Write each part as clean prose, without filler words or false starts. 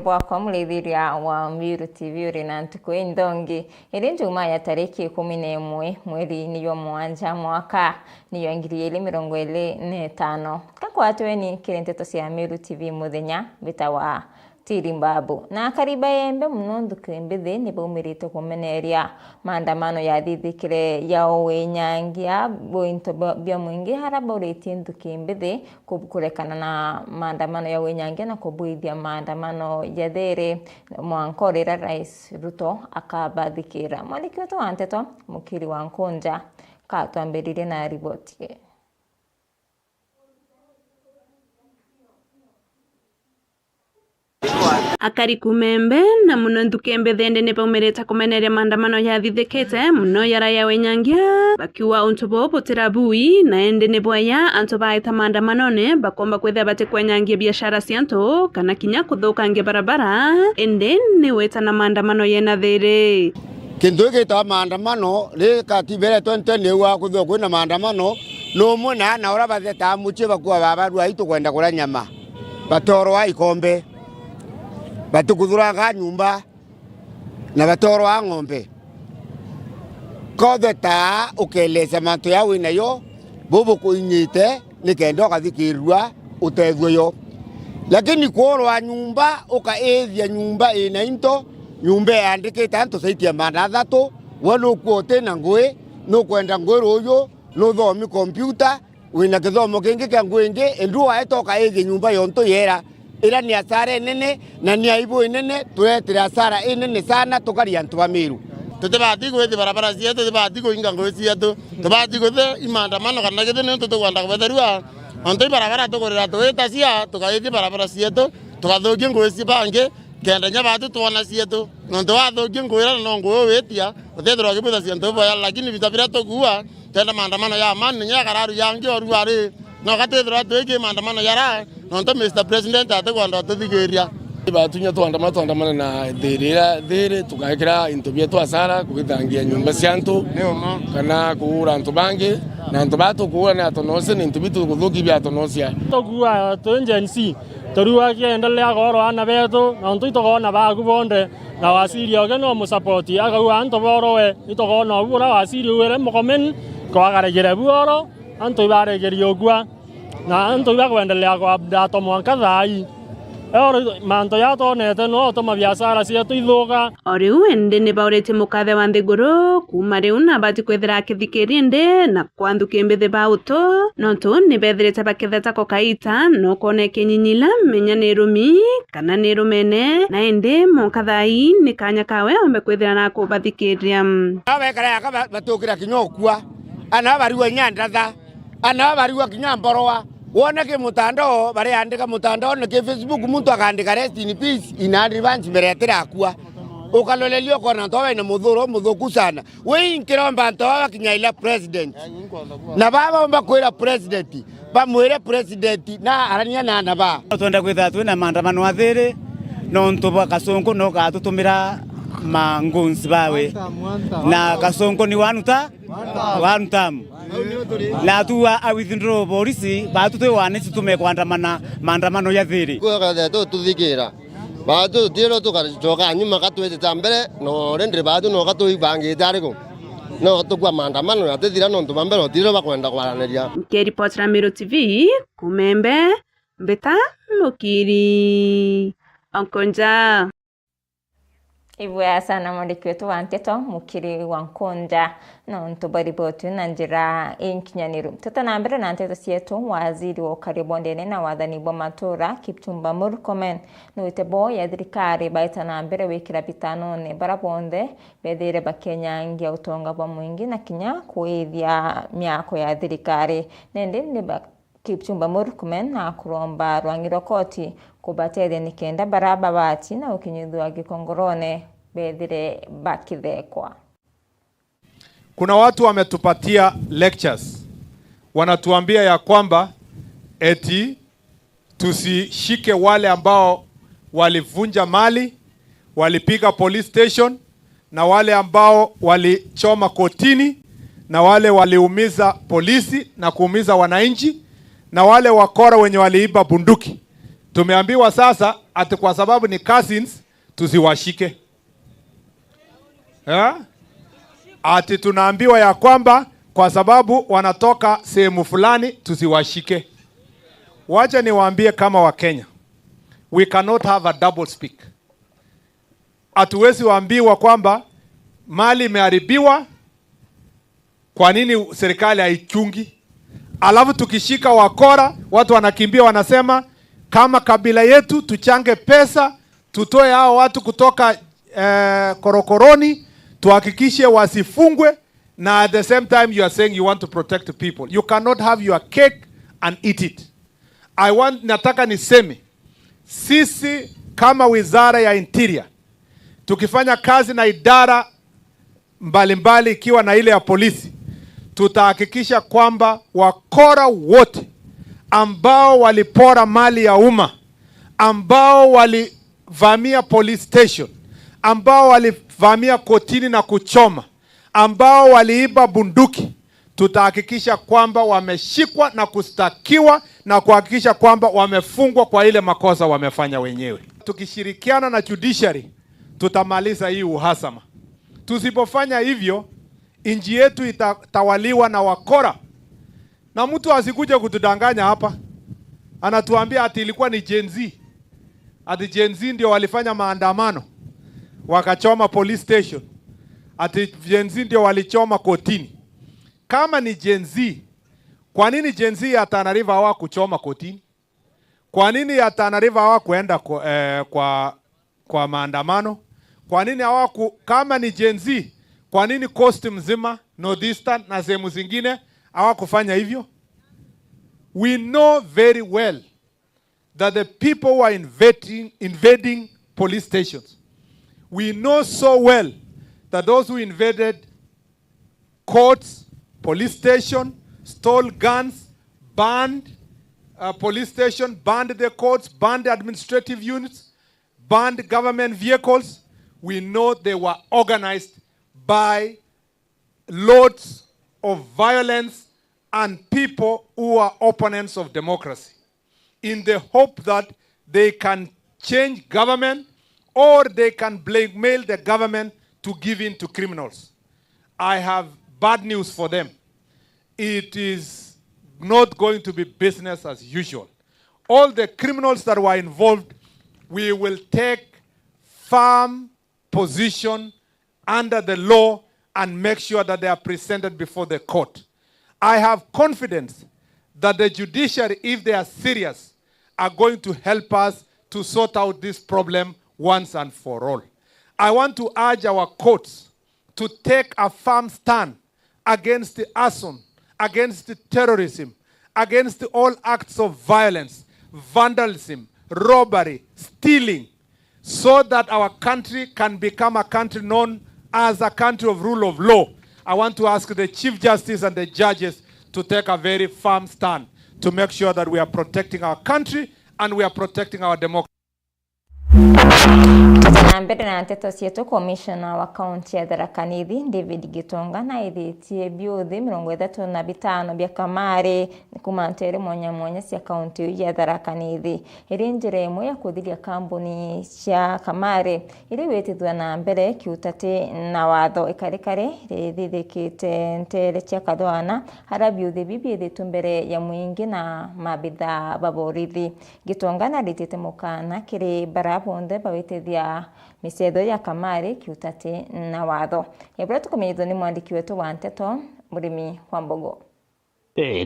bwako mulithiria wa Mbiru TV uri na ntuku indongi iri njuma ya tariki 11 mweri ni mwanja mwaka niyo 2025 kakwatweni kirenteto cia Mbiru TV muthenya bitawa Tirimbabu na kariba yembe munonduku embithi ni baumirite kumeneria maandamano ya thithikire ya Wenyangia bointo bya mwingi haraboreti nduku embithi kubukurekana na maandamano ya Wenyangia na kubuithia maandamano ya There mwankorera Rais Ruto akabathikira mwandiki wetu wa Nteto Mukiri wa Nkonja katwambirire na ripoti. Akari kumembe na muno ndukembe thende ne paumereta kumeneria maandamano ya thithikite muno yara ya Wenyangia bakiwa untobo poterabui na ende ne bwaya anto baita maandamano ne bakomba kwetha bate kwenyangia biashara cianto kana kinya kuthukangia barabara ende ne weta na maandamano yena There kindu gita maandamano le katibere 20 ne wa kuthuku na maandamano no muna na ora batheta muche bakwa babaru aitu kwenda kula nyama batorwa ikombe batukudhuraga nyumba na batorwa ng'ombe kodeta ukeleza mantu ya wina yo bobo kuinyite nikendo kathikirwa utethwe yo lakini kuorwa nyumba ukaethia nyumba ina into nyumba yandikite antu saitia mandathatu wano kuote na ngwe no kwenda ngwe royo no thomi computer wina kithomo kingi kya ngwingi endua etoka ethia nyumba yonto yera ila ni asara nene na ni aibu nene turetira asara nene sana tukaria antu ba Miru tutibati gwethi barabara cietu tutibati kuinga ngwe cietu tubati guthe imandamano kana githe ni tutugwanda kubetherua onto barabara tugurira tuita cia tukaithia barabara cietu tukathukia ngwe ci bangi kenda nya batu tuona cietu nonto wathukia ngwe no ngwe wetia uthethira gibutha ciantu boya lakini bitabira tugua tenda maandamano ya amani nya kararu yangi oruari no katethira tweke maandamano yara nonto Mr President ategwanda tuthigiria batunya twandamana na There tukakira intobia twasara kugithangia nyumba ciantu kana kuura antu bangi na antu batu kuura na atonose ni intobitu kuthuki bya atonosia togua to agency torua kiendelea goro ana betu na ntu itogona bagu bonde na wasiri oge no musupport agawa anto borowe itogona ubura wasiri were mokomen kwagaregere buoro anto ibaregeri ogwa na anto ibakwendelea kwa dato mwanka thai manto ya tonete no toma biashara cietu ithuka oriu ende ne baurete mukathe wa Nthiguru kuma riu na bati kwethira kithikirie nde na kwandhukia mbithe bauto nonto ni bethirite bakitheta kokaita no kone kinyinyila menya ni rumi kana ni rumene na ende mukathai ni kanya kawe ombe kwethira na kubathikiria abekara yaka batukira kinyokua ana bariwa nyandatha ana bariwa kinyamboroa wona ke mutandao bare andika mutandao na ke Facebook muntu akandika rest in peace ina advance beretera akua ukalolelio kona ntowe na mudhuku sana we inkiromba ntowa kinyaila president na baba omba kwira president bamwire president na arania na naba twenda kwitha twina maandamano wa There no ntoba kasongo no gatutumira mangunsi bawe na kasongo ni wanuta na tuwa awithindro polisi batu twe wanisi tumekwandamana maandamano ya There ko ga to tuthigira batu tiro tukajoka nyuma katwete tambere no rendre batu no gato ibange dariko no tukwa maandamano ya There no ntubambe no tiro bakwenda kwaraneria ke report na Mbiru TV kumembe mbeta Mukiri Nkonja. Ibuya sana mwandiki wetu wa Nteto Mukiri wa Nkonja na ntubariboti na njira inkinyaniru tutanambere na Nteto cietu waziri wa ukaribondene na wathani bwa matura Kipchumba Murkomen nuitebo ya thirikari baita na mbere wikira bitanone barabonde bethire bakenyangia utonga bwa mwingi na kinya kuithia miako ya thirikari nende ni Kipchumba Murkomen na kuromba rwangiro koti kubatele nikenda baraba bati na ukinyithwa gikongorone bethire bakithekwa. Kuna watu wametupatia lectures wanatuambia ya kwamba eti tusishike wale ambao walivunja mali, walipiga police station, na wale ambao walichoma kotini, na wale waliumiza polisi na kuumiza wananchi, na wale wakora wenye waliiba bunduki. Tumeambiwa sasa ati kwa sababu ni cousins tusiwashike. Ati tunaambiwa ya kwamba kwa sababu wanatoka sehemu fulani tusiwashike. Wacha niwaambie kama wa Kenya, we cannot have a double speak. Hatuwezi waambiwa kwamba mali imeharibiwa, kwa nini serikali haichungi? Alafu tukishika wakora, watu wanakimbia wanasema kama kabila yetu tuchange pesa, tutoe hao watu kutoka korokoroni, tuhakikishe wasifungwe, na at the same time you are saying you want to protect people. You cannot have your cake and eat it. Nataka niseme sisi kama Wizara ya Interior tukifanya kazi na idara mbalimbali ikiwa na ile ya polisi, tutahakikisha kwamba wakora wote ambao walipora mali ya umma, ambao walivamia police station, ambao walivamia kotini na kuchoma, ambao waliiba bunduki, tutahakikisha kwamba wameshikwa na kustakiwa na kuhakikisha kwamba wamefungwa kwa ile makosa wamefanya wenyewe. Tukishirikiana na judiciary tutamaliza hii uhasama. Tusipofanya hivyo, nchi yetu itatawaliwa na wakora. Na mtu asikuje kutudanganya hapa, anatuambia ati ilikuwa ni Gen Z. Ati Gen Z ndio walifanya maandamano wakachoma police station. Ati Gen Z ndio walichoma kotini. Kama ni Gen Z, kwa nini Gen Z ya Tana River hawakuchoma kotini? Kwa nini ya Tana River hawakuenda kwa maandamano? Kwa nini kama ni Gen Z, kwa nini Coast mzima, Northeastern na sehemu zingine hawakufanya hivyo? We know very well that the people who are invading police stations. We know so well that those who invaded courts, police station, stole guns, banned police station, banned the courts, banned the administrative units, banned government vehicles. We know they were organized by loads of violence and people who are opponents of democracy in the hope that they can change government or they can blackmail the government to give in to criminals. I have bad news for them. It is not going to be business as usual. All the criminals that were involved, we will take firm position under the law and make sure that they are presented before the court. I have confidence that the judiciary, if they are serious, are going to help us to sort out this problem once and for all. I want to urge our courts to take a firm stand against the arson, against the terrorism, against all acts of violence, vandalism, robbery, stealing, so that our country can become a country known as a country of rule of law. I want to ask the Chief Justice and the judges to take a very firm stand to make sure that we are protecting our country and we are protecting our democracy. Mbere na nteto cietu commissioner wa county ya Tharaka Nithi David Gitonga na ithitie biuthi 35 bya kamari kuma ntere mwanya cia county ya Tharaka Nithi iri njira imwe ya kuthiria kambuni cia kamari iri wetithwa na mbere kiutate na watho ikarikare rithithikite ntere cia kathwana hara biuthi bibithitwe mbere ya muingi na mabitha baborithi. Gitonga na ritite mukana kiri barabonde bawitithia misetho ya kamari kiutate na watho. Ebra tukumenyithwo ni mwandiki wetu wa nteto Murimi wa Mbogo.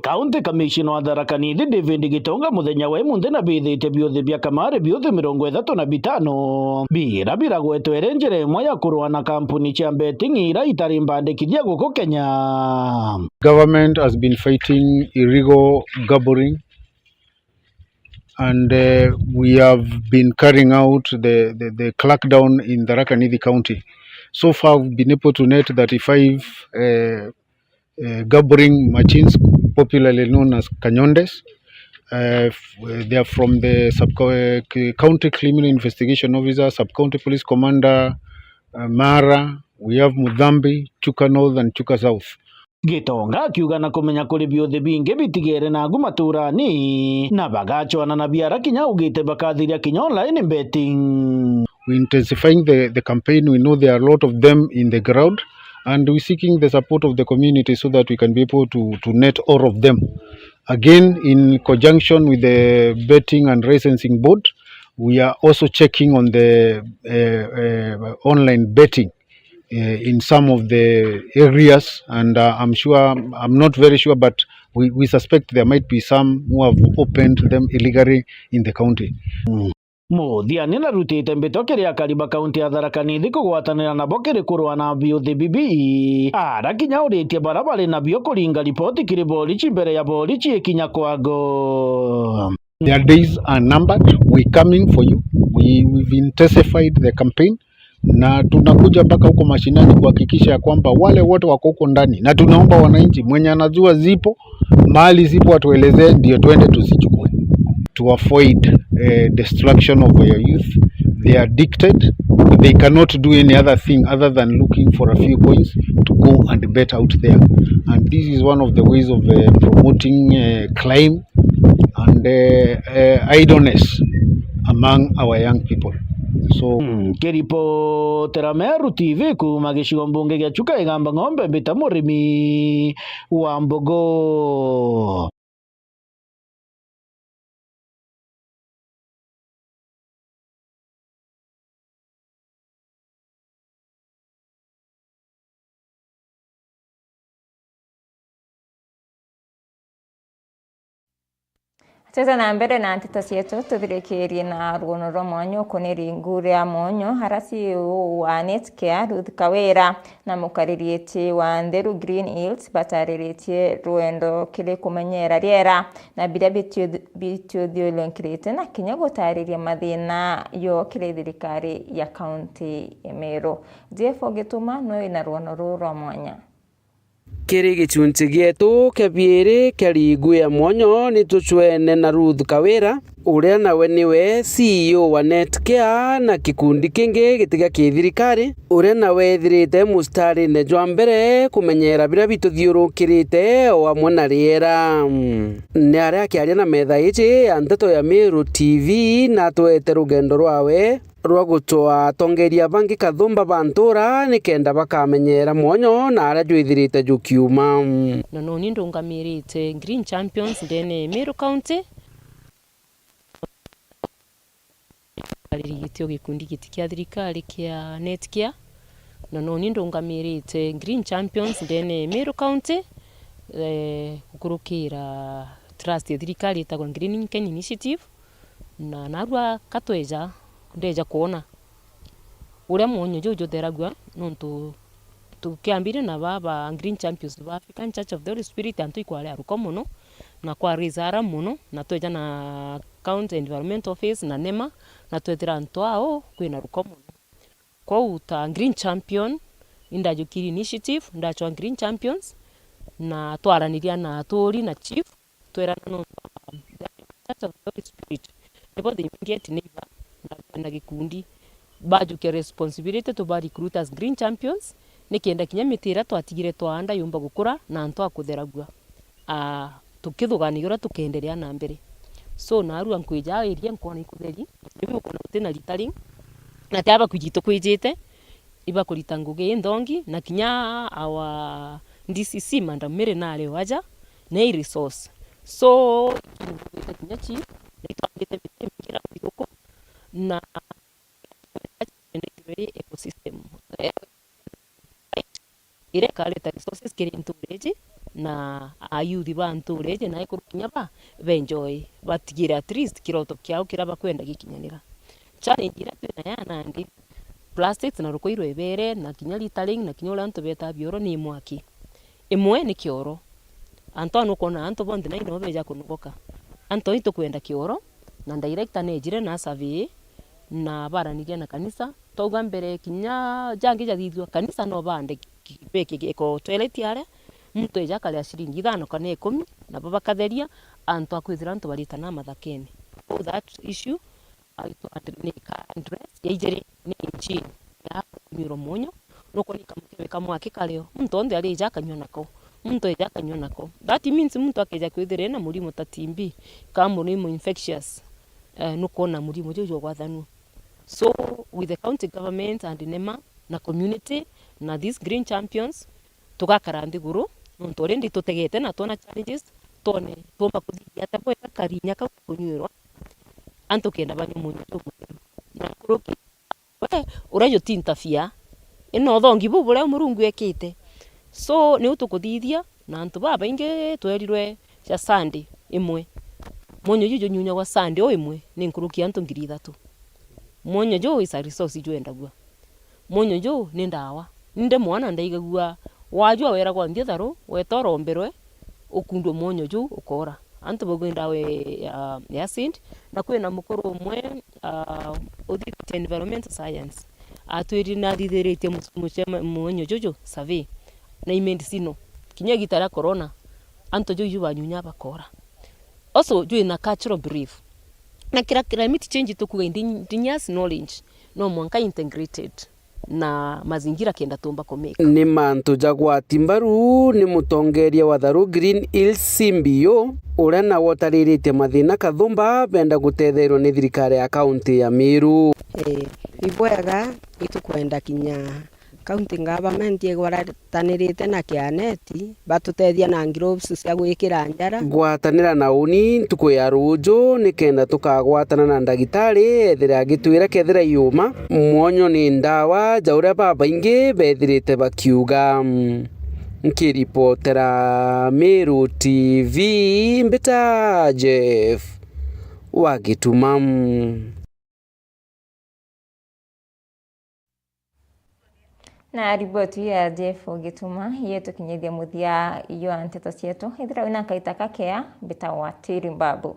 County Commissioner wa Tharaka Nithi David Gitonga muthenya wa imunthi na bithite biuthi bya kamari biuthi 35 bira gwetwere njira imwe ya kurua na kampuni cia betting ira itari mbandikithia guku Kenya. Government has been fighting illegal gambling and we have been carrying out the crackdown in Tharaka Nithi County. So far we've been able to net 35 gambling machines, popularly known as Kanyondes. They are from the County Criminal Investigation Officer, Sub-County Police Commander Mara. We have Mudhambi, Chuka North and Chuka South. Gitonga akiuga na kumenya kuri biothe bingi bitigere na gumaturani na bagachwana na biara kinya ugite bakathiria kinya online betting. We're intensifying the campaign. We know there are a lot of them in the ground, and we're seeking the support of the community so that we can be able to net all of them. Again, in conjunction with the betting and licensing board, we are also checking on the online betting in some of the areas, and I'm not very sure, but we suspect there might be some who have opened them illegally in the county. Muthiani na rutite mbito kiria kariba kaunti ya Tharaka Nithi kugwatanira na bokiri kurwa na biuthi bibi ara kinya uritie barabara na bio kuringa ripoti kiri borichi mbere ya borichi ikinya kwago. Their days are numbered. We coming for you. We've intensified the campaign na tunakuja mpaka huko mashinani kuhakikisha ya kwamba wale wote wako huko ndani, na tunaomba wananchi mwenye anajua zipo mahali zipo atuelezee ndio twende tuzichukue, to avoid destruction of our youth. They are addicted. They cannot do any other thing other than looking for a few coins to go and bet out there, and this is one of the ways of promoting crime and idleness among our young people. So Kiripotera Meru TV kuma gicigo mbunge gia Chuka igamba ng'ombe mbita murimi wa mbogo. Teta na mbere na ntita cietu tuthirikirie na ruono rwa mwanya ukuniri ngure ya monyo harasi wa Netcare Ruth Kawira na mukariritie wa Nderu Green Hills batariritie ruendo kiri kumenyera riera na biria bituthiurunkirite na kinya gutariria mathina yo kiri thirikari ya kaunti ya Meru. Jeffo Gituma no ina ruono rwa mwanya. Kiri gichunchi gietu kebiiri kerigu ya mwonyo ni tuchwene na Ruth Kawira uria nawe niwe CEO wa Netcare na kikundi kingi gitiga kithirikari uria nawe ethirite mustari-ini jwa mbere kumenyera biria bituthiurukirite o amwe na riera. Ni aria akiaria na metha ici ya Nteto ya Meru TV na twete rugendo rwawe rwa gutwa tongeria bangi kathumba bantura ni kenda bakamenyera mwonyo na aria jwithirite jukiuma. No ni ndungamirite Green Champions ndene Meru County arigitio gikundi giti kia thirikari kia Netcare. No ni ndungamirite Green Champions ndene Meru County gukurukira trust ya thirikari itagwo Green Kenya Initiative na narua katweja ndeja kuona uria mwonyo jojo theragua nontu tukiambire na baba Green Champions ba African Church of the Holy Spirit antu ikwale aruko muno na kwa rizara muno na tweja na County Environment Office na NEMA na twethira antu ao kwina ruko muno kwa uta Green Champion indajukiri initiative ndachwa Green Champions na twaraniria na atori na chief twerana no Church of the Holy Spirit nebo the immediate neighbor na gikundi bajuke responsibility to ba recruiters Green Champions nikienda kinya mitira twatigire twanda yumba gukura na antu akutheragua tukithuganiura tukenderea na mbere so narua nkwija area nkona ikutheri nibi ukona tena litaring na taba kujito kwijite iba kulita nguge ndongi na kinya awa DCC manda mere na ale waja na resource so kinya chi nitwangite bitemira bidoko na ecosystem ire kaleta resources kiri ntureje na ayuthi ba ntureje na ikurukinya ba benjoy batigire at least kiroto kyao kiraba kwenda gikinyanira challenge ira twina ya nandi plastics na rukoiro ebere na kinya litaring na kinya lanto beta bioro ni mwaki imwe ni kioro anto anukona anto bonde na ino beja kunugoka anto ito kwenda kioro na director nejire na survey na baraniria na kanisa toga mbere kinya jangi jathithwa kanisa no bande beke eko toilet yare mtu eja kale shiringi 5 kana 10 na baba katheria anto akwithira anto barita na mathakeni that issue aito address yejere ni injini ya miro monyo noko ni kamukebe kamwake kaleo mtu onde ali eja kanyona ko muntu eja akanywa nako. That means muntu akeja kwithire na murimo ta TB kama murimo infectious nukona murimo jojo gwathanwo. So with the county government and NEMA na community na these green champions tugakara nthiguru nuntu already tutegete na tona challenges tone tomba kuthithia tabo karinya ka kunywerwa antu kenda banyu munyu na kuroki we urayo tintafia ino thongi bu bure murungu ekite. So ni utukuthithia na antu baba inge twerirwe cia Sunday imwe monyo yujo nyunya wa Sunday o imwe ni nkuruki antu 3,000. Monyo jo is a resource jo endagua monyo jo ni ndawa ninde mwana ndaigagua wajua wera kwa ndia tharo wetoro mberwe ukundwo monyo jo ukora antu bagwenda we ya sind na kwena mukoro umwe uthikite environmental science atwiri na thitherite monyo jojo survey na imedicino kinya gitara corona anto jo yuba nyunya bakora also jo na cultural belief na kira climate change tukuga indigenous knowledge no mwanka integrated na mazingira kenda tumba komeka ni mantu jagwa timbaru ni mutongeria wa Tharu Green Hills Simbio uria na wotaririte mathina kathumba benda gutethero ni thirikari ya kaunti ya Meru. Ibwega itukwenda kinya county government igwaratanirite na kianeti batutethia na gloves cia gwikira njara gwatanira na uni ntuku ya rujo ni kenda tukagwatana na ndagitari ethira agitwira kethira yuma mwonyo ni ndawa jauria baba ingi bethirite bakiuga. Nkiripotera Meru TV mbita Jeff Wagituma. Na riboti ya Jeff Wagituma yetu kinyithia muthia iyo anteto cietu ithira wina kaita kakea mbita wa Tiri Mbabu.